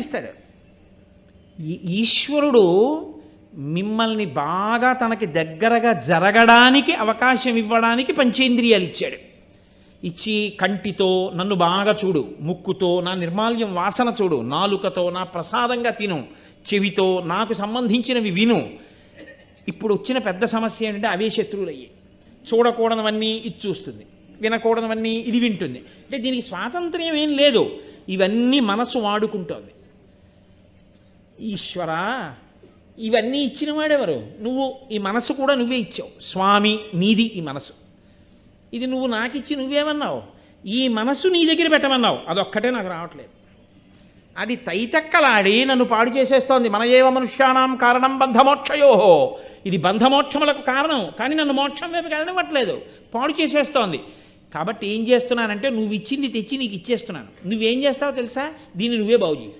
ఇస్తాడు. ఈశ్వరుడు మిమ్మల్ని బాగా తనకి దగ్గరగా జరగడానికి అవకాశం ఇవ్వడానికి పంచేంద్రియాలు ఇచ్చాడు. ఇచ్చి కంటితో నన్ను బాగా చూడు, ముక్కుతో నా నిర్మాల్యం వాసన చూడు, నాలుకతో నా ప్రసాదంగా తిను, చెవితో నాకు సంబంధించినవి విను. ఇప్పుడు వచ్చిన పెద్ద సమస్య ఏంటంటే అవే శత్రువులు అయ్యి, చూడకూడనివన్నీ ఇది చూస్తుంది, వినకూడనివన్నీ ఇది వింటుంది. అంటే దీనికి స్వాతంత్ర్యం ఏం లేదు, ఇవన్నీ మనసు వాడుకుంటోంది. ఈశ్వరా, ఇవన్నీ ఇచ్చిన వాడెవరు? నువ్వు. ఈ మనసు కూడా నువ్వే ఇచ్చావు. స్వామి, నీది ఈ మనసు. ఇది నువ్వు నాకిచ్చి నువ్వేమన్నావు? ఈ మనసు నీ దగ్గర పెట్టమన్నావు. అదొక్కటే నాకు రావట్లేదు. అది తైతక్కలాడి నన్ను పాడు చేసేస్తోంది. మన ఏవ మనుష్యానాం కారణం బంధమోక్షయో, ఇది బంధమోక్షములకు కారణం, కానీ నన్ను మోక్షం వైపు వెళ్ళనివ్వట్లేదు, పాడు చేసేస్తోంది. కాబట్టి ఏం చేస్తున్నానంటే నువ్వు ఇచ్చింది తెచ్చి నీకు ఇచ్చేస్తున్నాను. నువ్వేం చేస్తావో తెలుసా? దీన్ని నువ్వే బాగు చేయి.